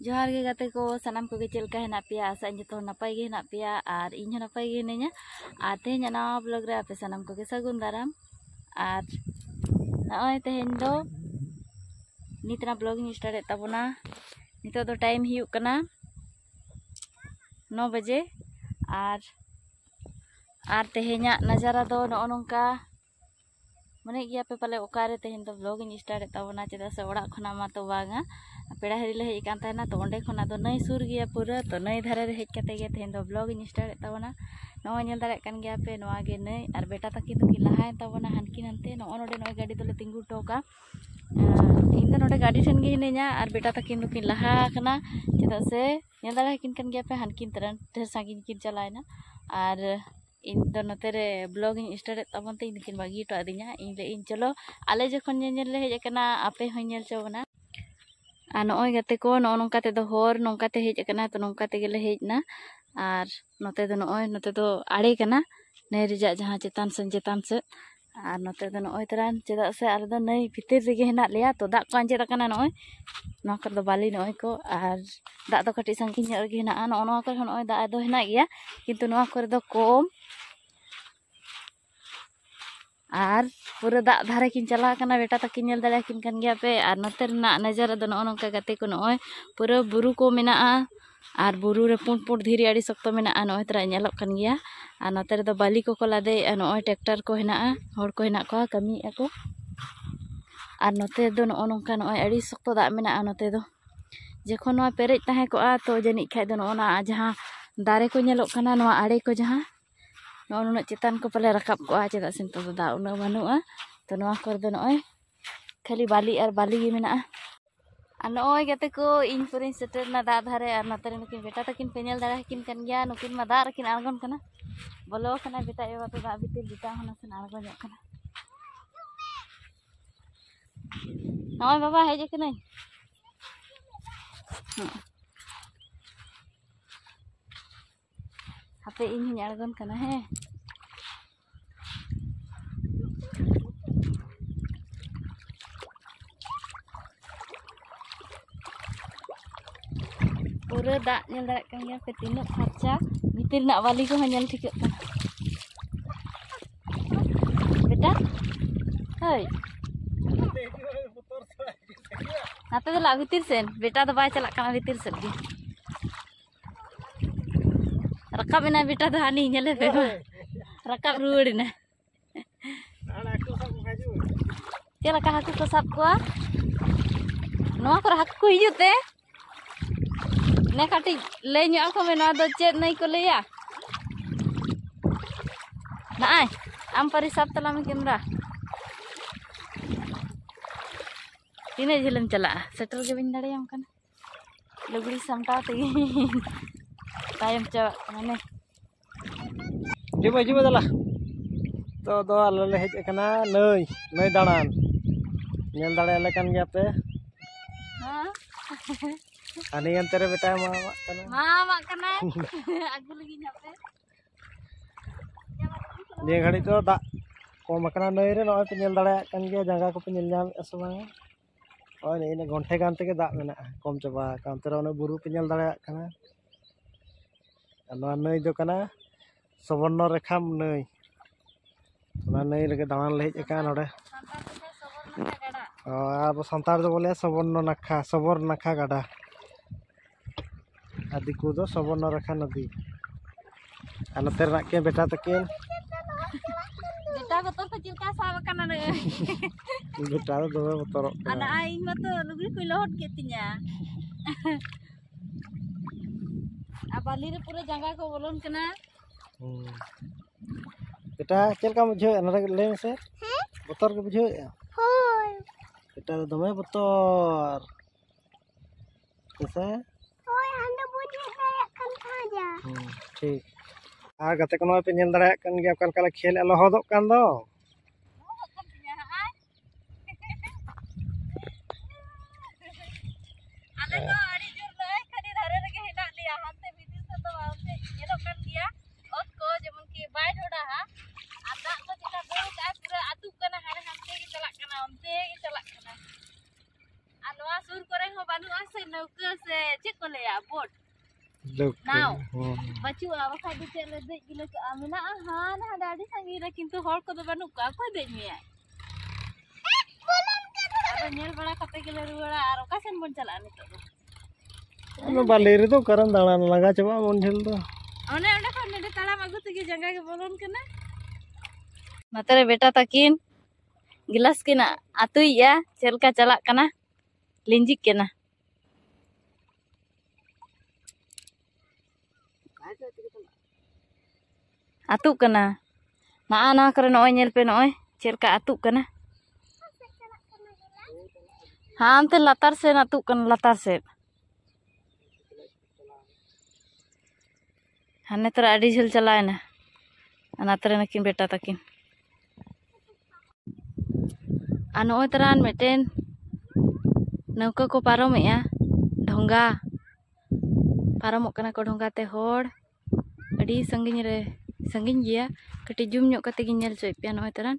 जोहार गे गाते को सानाम को चल का हेना पिया आशा जो नपाय गे हेना पिया और इन नपाय गे हिनाइया और तेहन नवा ब्लॉग रे आपे सानाम को सागुन दाराम और नय तेहन दो नितना ब्लॉग स्टार्ट ताबोना नितो दो टाइम हुई कना 9 बजे और तेहना नजारा दो नो नोंका मने गया पे पाले ओकारे तेहन दो ब्लॉग स्टार्ट ताबोना चेदा से ओड़ा खना मा तो बांगा पेड़ा हरी ले हेज कान तहना तो ओंडे खना दो नई सुर गया पूरा तो नई धारे रे हेज कते गे तेहन दो ब्लॉग स्टार्ट ताबोना नो नेल दारे कान गया पे नोआ गे नई और बेटा तकी तो की लहाय ताबोना हानकी नंते नो नोडे नो गाड़ी तो ले तिंगु टोका इन दो नोडे गाड़ी ठन गे हिने냐 और बेटा तकी तो की लहा कना चेदा से नेल दारे किन कान गया पे हानकिन तरन ढेर सागिन किन चलायना और इन दो नते रे ब्लॉग स्टार्ट ताबोन ते इनकिन बागी तो आदिnya इन चलो आले जखन नेल ले हेज कना आपे हो नेल चोबना और नय गाते को नोंकाते दो हर नोंकाते हेज कना तो नोंकाते गेले हेजना और नोते दो नय नोते दो आड़े कना नई रिजा जहां चेतान से और नोते दो नय तरान चेदा से आले दो नई भितर रेगे हेना लेया तो दाग को आंजेद कना नय नो कर दो बाली नय को और दाग दो कटि संगी ᱧᱚᱜ ᱨᱮᱜᱮ हेना नो कर नय दाग दो हेना गया किंतु नो कर दो कम और पूरा दाग धारे किन चला कना बेटा तकिन नेल दाड़े किन कान गया पे और नते रना नजारा दो नो नोंका गाते को नय पूरा बुरु को मेना और बुरु रे पुंड पुंड धीरे आड़ी सख्तो मेना नय तरा नेलक कान गया और नते रे दो बाली को लादे नय ट्रैक्टर को हेना हर को हेना को कमी को और नते दो नो नोंका नय आड़ी सख्तो दाग मेना नते दो जखन नो पेरेज ताहे को तो जनी खाय दो नो जहां दारे को नेलक कना नो आड़े को जहां नो चेतान को पाले रकाब को चेदा से तो दा उना बानुआ तो नवा कर दो नय खाली बाली और बाली गे मेना और नय गाते को इन पुरिन सेटरना दा धारे और नते नुकिन बेटा तकिन पेनेल दाड़ा किन कान गया नुकिन मा दा रकिन आगन कना बोलो कना बेटा एवा तो दा बितिर बेटा होना से आगन ᱧᱚᱜ कना नय बाबा हेज कना हापे इन हिं आगन कना हे पूरा दाग नेल दाड़े कान गया पे तीनों खर्चा भीतर ना वाली को नेल ठिकक कना बेटा हई नाते दो ला भीतर सेन बेटा तो बाय चला कना भीतर से गे रकाब एना बेटा तो हानी नेले पे रकाब रुवाड़ना चला का हाकु को साब को नवा को हाकु को हिजुते ने काटी ले ᱧᱚᱜ को मेना दो चेद नहीं को लेया नाय आम परि साब तला में कैमरा तीने झेलम चला सेटल के बिन दाड़े आम कना लुगड़ी सामटा ते तायम चावा माने जिबा जिबा दला तो दो आले ले हेज कना नई दाड़ान नेल दाड़े ले कान गया पे हां आनी अंते रे बेटा मामा कना आगु लगी ᱧᱟᱯᱮ ये घड़ी तो दा कम कना नई रे नय पे नेल दाड़े कान गया जंगा को पे नेल नाम एस बांगा और ने घंटे गान ते दा मेना कम चबा कांते रे ओने बुरु पे नेल दाड़े कना नई दो कना सवर्ण रेखा नई नई लगे दाड़ान ले हेज का नोडे अब संतार दो बोले सवर्ण नाखा गाडा आदि को दो सवर्ण रेखा नदी और नते रना के बेटा तकिन बेटा को तो चिलका साब कना रे बेटा दो बतर ana ai mato lugri ko lohot ke tinya abali re pura jangga ko bolon kena बेटा चल का बुझे ना ले से बतर के बुझे होय बेटा दमे बतर कैसे होय हंडे बुझे है कन खाजा ठीक आ गते को पे नेल दाड़ा कन गया कन कला खेल लहदक कान दो ale to ari jur lai khani dhare rege hena liya hante bidir se to aunte yelo kan dia ot ko jemon ki bai thoda ha ada ko jeta bol ka pura atu kana hare hante ki chalak kana onte ki chalak kana anwa sur kore ho banu ase नौका से check को ले boat लोग नाव बचुआ बखा दे चले दे गिले का आमिना हां ना दादी संगी रे किंतु हर को दो बनु का को दे मिया अब नेल बड़ा कते गिले रुड़ा और का सेन बन चला नितो नो बाले रे तो करन दाड़ान लगा चबा मन झेल दो ओने ओने को ने तालाम अगु तगी जंगा के बोलन कना नतरे बेटा तकिन गिलास किना आतुइया चेलका चला कना लिंजिक केना आतु कना ना ना करे नय नेल पे नय चेलका आतु कना हां अंते लातार से आतु कना लातार से हाने तोरा आडी झेल चलायना अनातरे नकिन बेटा तकिन आ नय तरान मेटेन नौका को पारमेया ढोंगा पारमोग कना को ढोंगा ते होड़ अडी संगिन रे संगिन गया कटी जुम ᱧᱚᱜ कते गिन नेल चोय पे नय तरान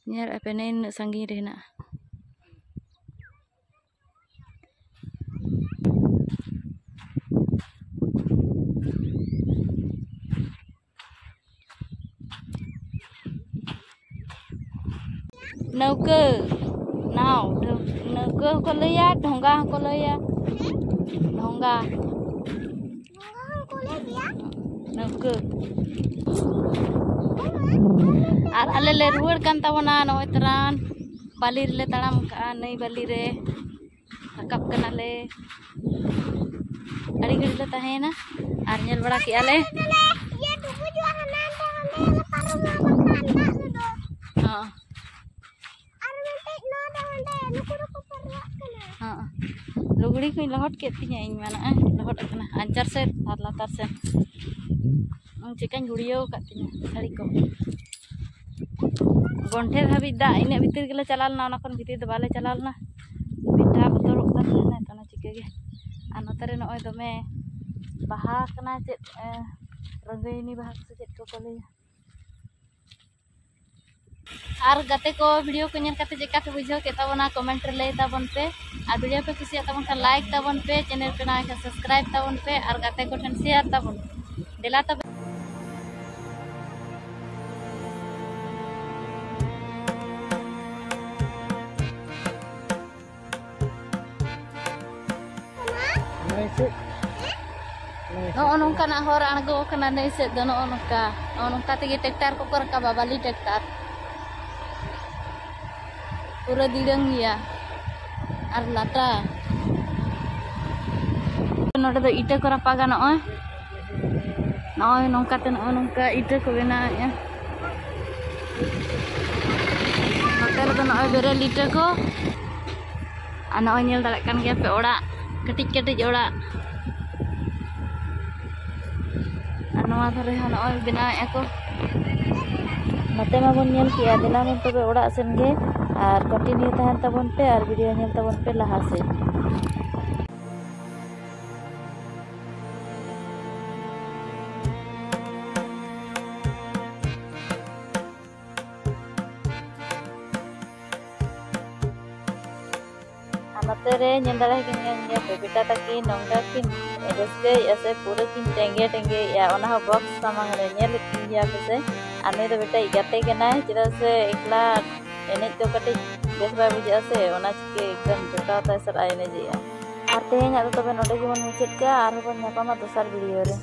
नेल पे नेन संगिन रे ना नौका नाव नौका को लया ढोंगा को लया ढोंगा नौका और आले ले रुवर कान तावना नय तरान बाली रे ताड़ाम का नई बाली रे रकाब कना ले अड़ी घड़ी ले तहेना और नेल बड़ा के आले हां हाँ लुगड़ी को लहट के तीन इन माना लहट अपना अंचार से और लातार से चिकन गुड़ियो तीन साड़ी को गंठे धाबी दा इन भीतर के चलालना भीतर तो बाले चलालना पिठा बदल तो चिके नतरे नय दमे बाहा चेद रंगैनी बाहा से चेद को लैया और गाते को वीडियो को नेल काते जेका पे बुझो के ताबना कमेंट रे लय ताबन पे और वीडियो पे खुशी ताबन का लाइक ताबन पे चैनल पे ना सब्सक्राइब ताबन पे और गाते को ठन शेयर ताबन देला तब नो नोंका ना हर अणगो कना नै से द नो नोंका तेगे ट्रैक्टर को कर का बाबाली ट्रैक्टर पूरा दिड़ंग गया और लाटा नोडे दो इटा को रापागा नय नोंका ते नोंका इटा को बनाया नोते रे दो नय बेरे लिटा को आ नय नेल दाड़े कान गया पे ओड़ा कटिज कटिज ओड़ा और नवा धरे हा नय बनाया को नते मा बन नेल किया दिना मन तबे ओड़ा सेन गे और कंटिन्यू तहन तबन पे और वीडियो नेल तबन पे लहा से नते नेल दाड़े किन पे बेटा तकी नोंगा किन रस्के ऐसे पूरे किन टेंगे टेंगे या ओना बॉक्स सामान रे नेल किन गया पे और नै दो बेटा गाते गनाय चिदा से एकला एने तो कटे बेस बाय बुझा से ओना चिके एकदम जोटा ता सर आइने जिया और तेहें तो तबे नोडे जीवन मुचेत का और बन नापामा दोसर वीडियो रे।